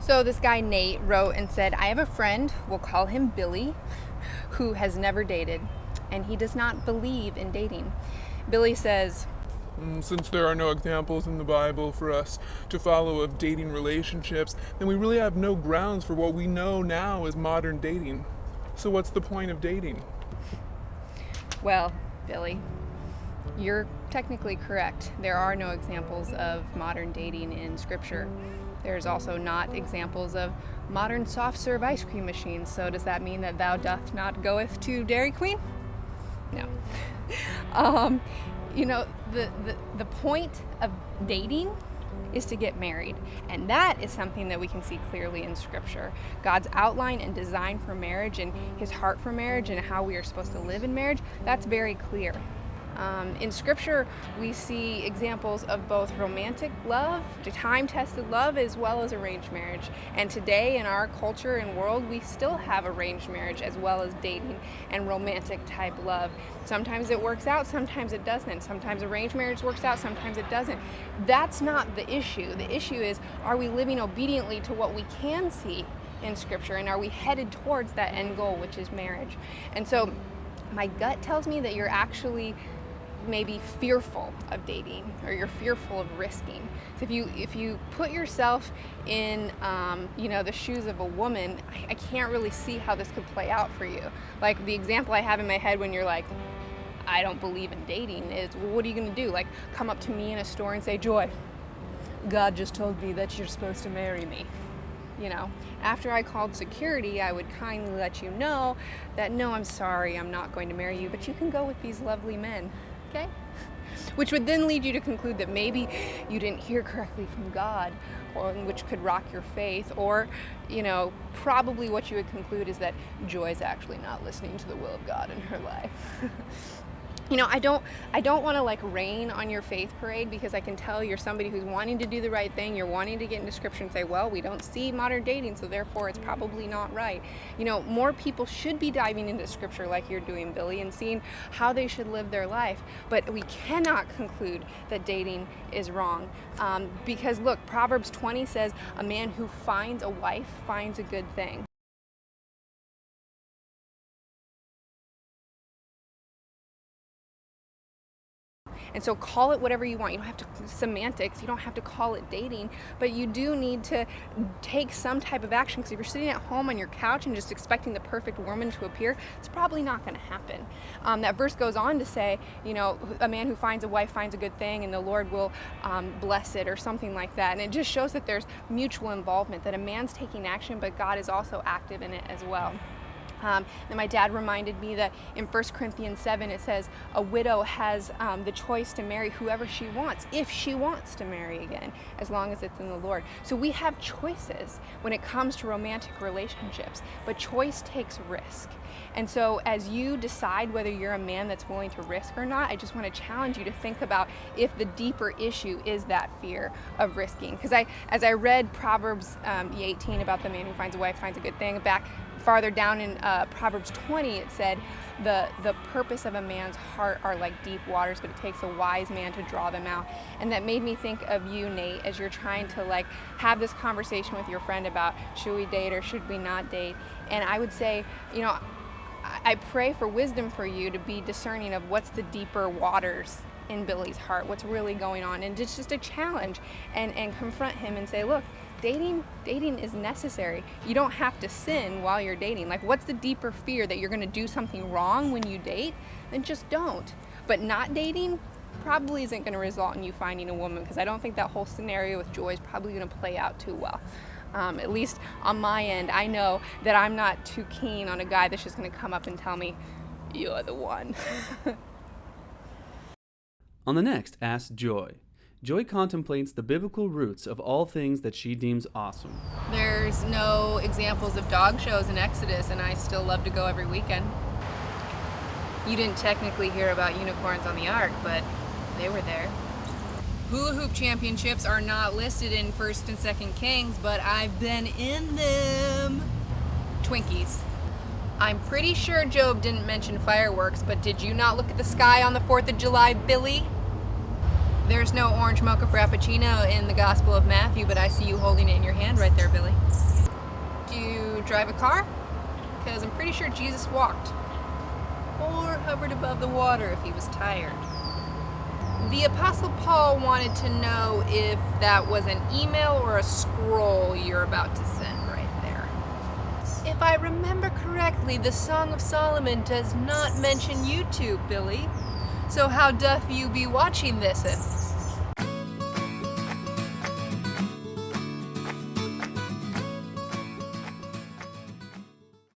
So this guy Nate wrote and said, I have a friend, we'll call him Billy, who has never dated, and he does not believe in dating. Billy says, Since there are no examples in the Bible for us to follow of dating relationships, then we really have no grounds for what we know now as modern dating. So what's the point of dating? well, Billy, you're technically correct. There are no examples of modern dating in Scripture. There's also not examples of modern soft-serve ice cream machines. So does that mean that thou doth not goeth to Dairy Queen? No. The point of dating is to get married. And that is something that we can see clearly in Scripture. God's outline and design for marriage and his heart for marriage and how we are supposed to live in marriage, that's very clear. In Scripture, we see examples of both romantic love, time-tested love, as well as arranged marriage. And today, in our culture and world, we still have arranged marriage as well as dating and romantic-type love. Sometimes it works out, sometimes it doesn't. Sometimes arranged marriage works out, sometimes it doesn't. That's not the issue. The issue is, are we living obediently to what we can see in Scripture, and are we headed towards that end goal, which is marriage? And so, my gut tells me that you're actually maybe fearful of dating, or you're fearful of risking. So if you put yourself in the shoes of a woman, I can't really see how this could play out for you. Like the example I have in my head when you're like, I don't believe in dating is, well, what are you going to do? Like come up to me in a store and say, Joy, God just told me that you're supposed to marry me. After I called security, I would kindly let you know that, no, I'm sorry, I'm not going to marry you, but you can go with these lovely men. Okay? Which would then lead you to conclude that maybe you didn't hear correctly from God, or which could rock your faith, or, probably what you would conclude is that Joy's actually not listening to the will of God in her life. I don't want to rain on your faith parade, because I can tell you're somebody who's wanting to do the right thing. You're wanting to get into Scripture and say, well, we don't see modern dating, so therefore it's probably not right. More people should be diving into Scripture like you're doing, Billy, and seeing how they should live their life. But we cannot conclude that dating is wrong. Because look, Proverbs 20 says, a man who finds a wife finds a good thing. And so call it whatever you want. You don't have to semantics. You don't have to call it dating, but you do need to take some type of action, because if you're sitting at home on your couch and just expecting the perfect woman to appear, it's probably not going to happen. That verse goes on to say, a man who finds a wife finds a good thing, and the Lord will bless it, or something like that. And it just shows that there's mutual involvement, that a man's taking action, but God is also active in it as well. And my dad reminded me that in 1 Corinthians 7 it says a widow has the choice to marry whoever she wants, if she wants to marry again, as long as it's in the Lord. So we have choices when it comes to romantic relationships, but choice takes risk. And so as you decide whether you're a man that's willing to risk or not, I just want to challenge you to think about if the deeper issue is that fear of risking. Because as I read Proverbs 18 about the man who finds a wife finds a good thing, back farther down in Proverbs 20, it said the purpose of a man's heart are like deep waters, but it takes a wise man to draw them out. And that made me think of you, Nate, as you're trying to have this conversation with your friend about should we date or should we not date. And I would say, I pray for wisdom for you to be discerning of what's the deeper waters in Billy's heart, what's really going on, and it's just a challenge, and confront him and say, look, dating is necessary. You don't have to sin while you're dating. What's the deeper fear, that you're going to do something wrong when you date? Then just don't. But not dating probably isn't going to result in you finding a woman, because I don't think that whole scenario with Joy is probably going to play out too well. At least on my end, I know that I'm not too keen on a guy that's just going to come up and tell me, you're the one. On the next Ask Joy, Joy contemplates the biblical roots of all things that she deems awesome. There's no examples of dog shows in Exodus, and I still love to go every weekend. You didn't technically hear about unicorns on the ark, but they were there. Hula hoop championships are not listed in 1st and 2nd Kings, but I've been in them. Twinkies. I'm pretty sure Job didn't mention fireworks, but did you not look at the sky on the 4th of July, Billy? There's no orange mocha frappuccino in the Gospel of Matthew, but I see you holding it in your hand right there, Billy. Do you drive a car? Because I'm pretty sure Jesus walked. Or hovered above the water if he was tired. The Apostle Paul wanted to know if that was an email or a scroll you're about to send right there. If I remember correctly, the Song of Solomon does not mention YouTube, Billy. So how doth you be watching this?